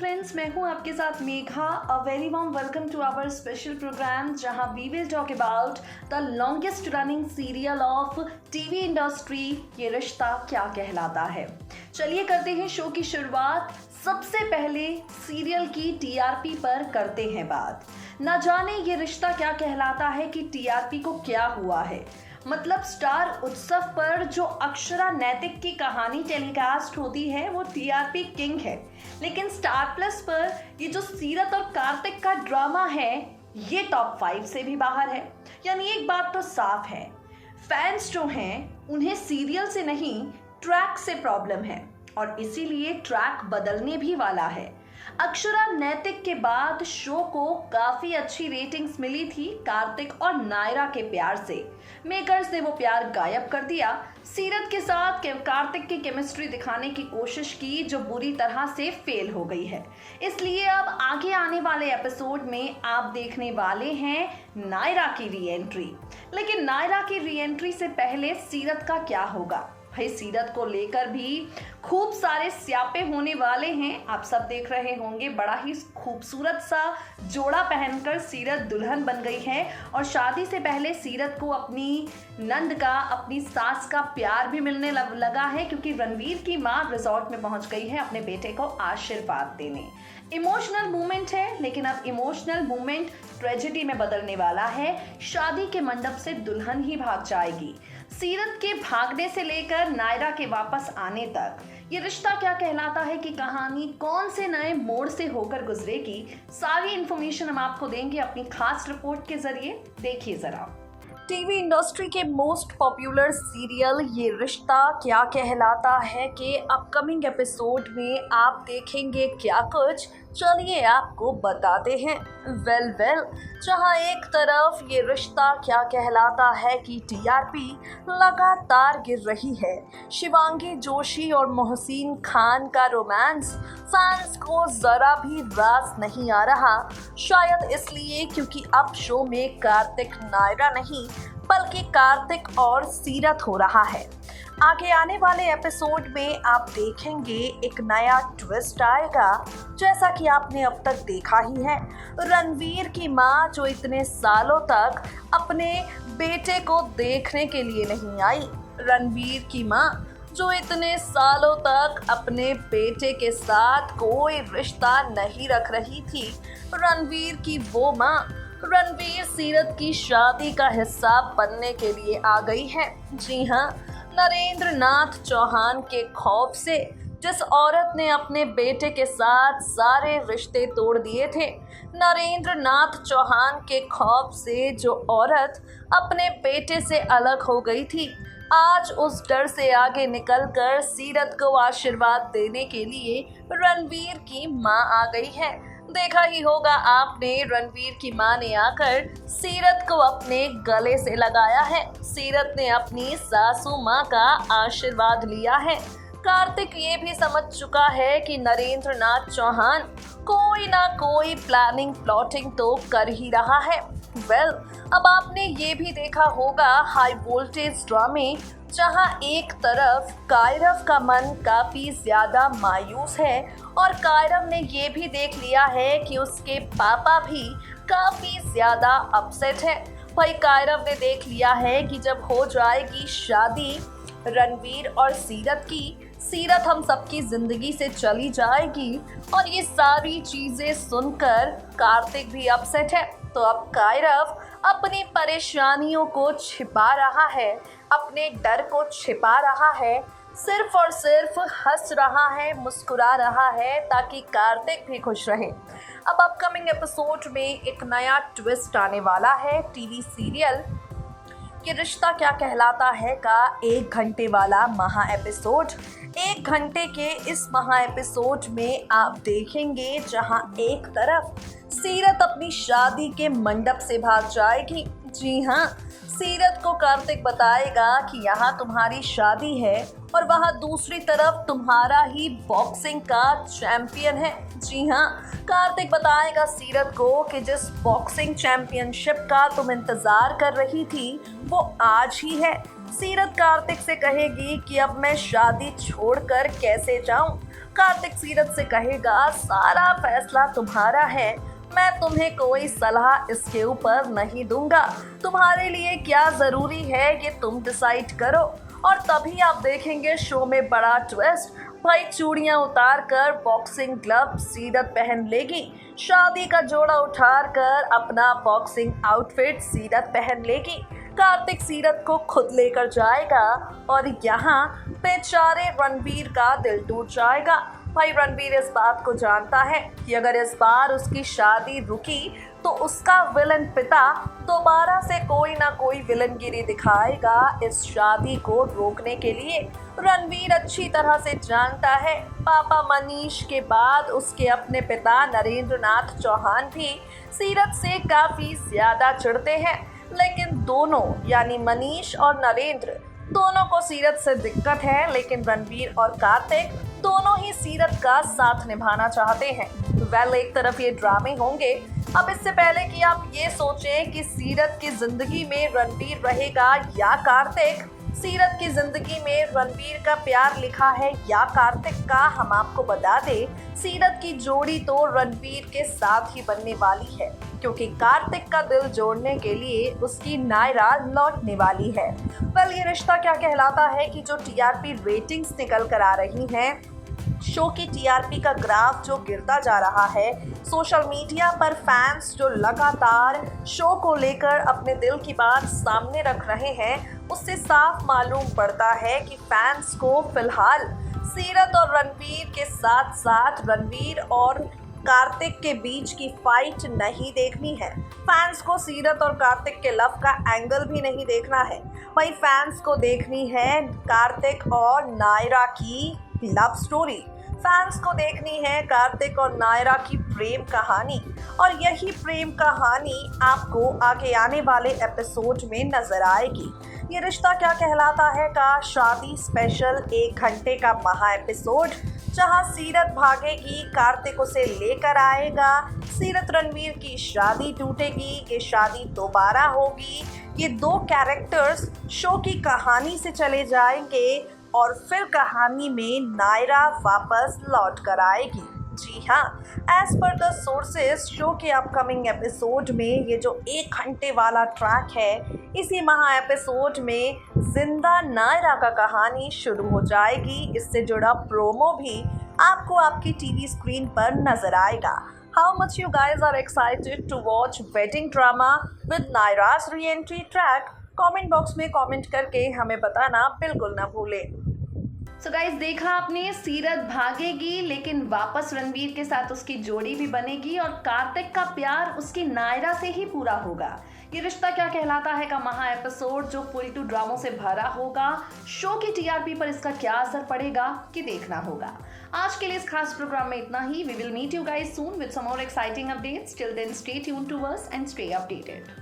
Friends, मैं हूं आपके साथ Megha. A very warm welcome to our special programme जहां we will talk about the longest running serial of TV industry, Yeh Rishta क्या कहलाता है। चलिए करते हैं शो की शुरुआत। सबसे पहले सीरियल की टीआरपी पर करते हैं बात। ना जाने ये रिश्ता क्या कहलाता है कि टीआरपी को क्या हुआ है। मतलब स्टार उत्सव पर जो अक्षरा नैतिक की कहानी टेलीकास्ट होती है वो टीआरपी किंग है, लेकिन स्टार प्लस पर ये जो सीरत और कार्तिक का ड्रामा है ये टॉप 5 से भी बाहर है। यानी एक बात तो साफ है, फैंस जो हैं उन्हें सीरियल से नहीं ट्रैक से प्रॉब्लम है और इसीलिए ट्रैक बदलने भी वाला है। अक्षरा नैतिक के बाद शो को काफी अच्छी रेटिंग्स मिली थी कार्तिक और नायरा के प्यार से। मेकर्स ने वो प्यार गायब कर दिया। सीरत के साथ कार्तिक की केमिस्ट्री दिखाने की कोशिश की जो बुरी तरह से फेल हो गई है। इसलिए अब आगे आने वाले एपिसोड में आप देखने वाले हैं नायरा की री एंट्री। लेकिन नायरा की री एंट्री से पहले सीरत का क्या होगा। भाई सीरत को लेकर भी खूब सारे स्यापे होने वाले हैं। आप सब देख रहे होंगे, बड़ा ही खूबसूरत सा जोड़ा पहनकर सीरत दुल्हन बन गई है और शादी से पहले सीरत को अपनी नंद का, अपनी सास का प्यार भी मिलने लगा है, क्योंकि रणवीर की माँ रिजॉर्ट में पहुंच गई है अपने बेटे को आशीर्वाद देने। इमोशनल मूवमेंट है, लेकिन अब इमोशनल मूवमेंट ट्रेजेडी में बदलने वाला है। शादी के मंडप से दुल्हन ही भाग जाएगी। सीरत के भागने से लेकर नायरा के वापस आने तक ये रिश्ता क्या कहलाता है कि कहानी कौन से नए मोड़ से होकर गुजरेगी, सारी इंफॉर्मेशन हम आपको देंगे अपनी खास रिपोर्ट के जरिए। देखिए जरा। टीवी इंडस्ट्री के मोस्ट पॉपुलर सीरियल ये रिश्ता क्या कहलाता है के अपकमिंग एपिसोड में आप देखेंगे क्या कुछ, चलिए आपको बताते हैं। वेल जहां एक तरफ ये रिश्ता क्या कहलाता है कि टीआरपी लगातार गिर रही है। शिवांगी जोशी और मोहसिन खान का रोमांस फैंस को जरा भी रास नहीं आ रहा। शायद इसलिए क्योंकि अब शो में कार्तिक नायरा नहीं बल्कि कार्तिक और सीरत हो रहा है। आगे आने वाले एपिसोड में आप देखेंगे एक नया ट्विस्ट आएगा। जैसा कि आपने अब तक देखा ही है, रणवीर की माँ जो इतने सालों तक अपने बेटे को देखने के लिए नहीं आई, रणवीर की माँ जो इतने सालों तक अपने बेटे के साथ कोई रिश्ता नहीं रख रही थी, रणवीर की वो माँ रणवीर सीरत की शादी का हिस्सा बनने के लिए आ गई है। जी हाँ, नरेंद्र नाथ चौहान के खौफ से जिस औरत ने अपने बेटे के साथ सारे रिश्ते तोड़ दिए थे, नरेंद्र नाथ चौहान के खौफ से जो औरत अपने बेटे से अलग हो गई थी, आज उस डर से आगे निकलकर सीरत को आशीर्वाद देने के लिए रणवीर की मां आ गई है। देखा ही होगा आपने, रणवीर की मां ने आकर सीरत को अपने गले से लगाया है। सीरत ने अपनी सासू मां का आशीर्वाद लिया है। कार्तिक ये भी समझ चुका है कि नरेंद्र नाथ चौहान कोई ना कोई प्लॉटिंग तो कर ही रहा है। अब आपने ये भी देखा होगा हाई वोल्टेज ड्रामे, जहां एक तरफ कायरव का मन काफी ज्यादा मायूस है और कायरव ने ये भी देख लिया है कि उसके पापा भी काफी ज्यादा अपसेट है। भाई कायरव ने देख लिया है कि जब हो जाएगी शादी रणवीर और सीरत की, सीरत हम सबकी जिंदगी से चली जाएगी और ये सारी चीजें सुनकर कार्तिक भी अपसेट है। तो अब कायरव अपनी परेशानियों को छिपा रहा है, अपने डर को छिपा रहा है, सिर्फ और सिर्फ हंस रहा है, मुस्कुरा रहा है ताकि कार्तिक भी खुश रहे। अब अपकमिंग एपिसोड में एक नया ट्विस्ट आने वाला है। टीवी सीरियल ये रिश्ता क्या कहलाता है का 1 घंटे वाला महा एपिसोड। 1 घंटे के इस महा एपिसोड में आप देखेंगे जहां एक तरफ सीरत अपनी शादी के मंडप से भाग जाएगी। जी हाँ, सीरत को कार्तिक बताएगा कि यहाँ तुम्हारी शादी है और वहाँ दूसरी तरफ तुम्हारा ही बॉक्सिंग का चैंपियन है। जी हाँ, कार्तिक बताएगा सीरत को कि जिस बॉक्सिंग चैंपियनशिप का तुम इंतजार कर रही थी वो आज ही है। सीरत कार्तिक से कहेगी कि अब मैं शादी छोड़कर कैसे जाऊं। कार्तिक सीरत से कहेगा सारा फैसला तुम्हारा है, मैं तुम्हें कोई सलाह इसके ऊपर नहीं दूंगा, तुम्हारे लिए क्या जरूरी है ये तुम डिसाइड करो। और तभी आप देखेंगे शो में बड़ा ट्विस्ट, भाई चूड़ियां उतार कर बॉक्सिंग ग्लव सीरत पहन लेगी, शादी का जोड़ा उठार कर अपना बॉक्सिंग आउटफिट सीरत पहन लेगी। कार्तिक सीरत को खुद लेकर जाएगा और यहाँ बेचारे रणबीर का दिल टूट जाएगा। भाई रणबीर इस बात को जानता है कि अगर इस बार उसकी शादी रुकी तो उसका विलन पिता दोबारा से कोई ना कोई विलनगिरी दिखाएगा इस शादी को रोकने के लिए। रणबीर अच्छी तरह से जानता है पापा मनीष के बाद उसके अपने पिता नरेंद्र नाथ चौहान भी सीरत से काफी ज्यादा चिढ़ते हैं, लेकिन दोनों यानी मनीष और नरेंद्र दोनों को सीरत से दिक्कत है, लेकिन रणबीर और कार्तिक दोनों ही सीरत का साथ निभाना चाहते हैं। वेल एक तरफ ये ड्रामे होंगे। अब इससे पहले कि आप ये सोचें कि सीरत की जिंदगी में रणबीर रहेगा या कार्तिक, सीरत की जिंदगी में रणबीर का प्यार लिखा है या कार्तिक का, हम आपको बता दें सीरत की जोड़ी तो रणबीर के साथ ही बनने वाली है, क्योंकि कार्तिक का दिल जोड़ने के लिए उसकी नायरा लौटने वाली है। वेल ये रिश्ता क्या कहलाता है कि जो टीआरपी रेटिंग्स निकल कर आ रही हैं, शो की टीआरपी का ग्राफ जो गिरता जा रहा है, सोशल मीडिया पर फैंस जो लगातार शो को लेकर अपने दिल की बात सामने रख रहे हैं, उससे साफ मालूम पड़ता है कि फैंस को फिलहाल सीरत और रणबीर के साथ साथ रणबीर और कार्तिक के बीच की फाइट नहीं देखनी है। फैंस को सीरत और कार्तिक के लव का एंगल भी नहीं देखना है, वही फैंस को देखनी है कार्तिक और नायरा की लव स्टोरी। फैंस को देखनी है कार्तिक और नायरा की प्रेम कहानी, और यही प्रेम कहानी आपको आगे आने वाले एपिसोड में नजर आएगी। ये रिश्ता क्या कहलाता है का शादी स्पेशल 1 घंटे का महा एपिसोड, जहां सीरत भागेगी, कार्तिक उसे लेकर आएगा, सीरत रणबीर की शादी टूटेगी, ये शादी दोबारा होगी, ये 2 कैरेक्टर्स शो की कहानी से चले जाएंगे और फिर कहानी में नायरा वापस लौट कर आएगी। जी हाँ, as per the sources show के अपकमिंग एपिसोड में ये जो 1 घंटे वाला ट्रैक है, इसी महा एपिसोड में जिंदा नायरा का कहानी शुरू हो जाएगी। इससे जुड़ा प्रोमो भी आपको आपकी टीवी स्क्रीन पर नजर आएगा। How much you guys are excited to watch wedding drama with Naira's re-entry track? Comment box में कमेंट करके हमें बताना बिल्कुल ना भूलें। सो गाइस देखा आपने, सीरत भागेगी लेकिन वापस रणबीर के साथ उसकी जोड़ी भी बनेगी और कार्तिक का प्यार उसकी नायरा से ही पूरा होगा। ये रिश्ता क्या कहलाता है का महा एपिसोड जो फुल टू ड्रामों से भरा होगा, शो की टीआरपी पर इसका क्या असर पड़ेगा कि देखना होगा। आज के लिए इस खास प्रोग्राम में इतना ही। We will meet you guys soon with some more exciting updates. Till then stay tuned to us and stay updated.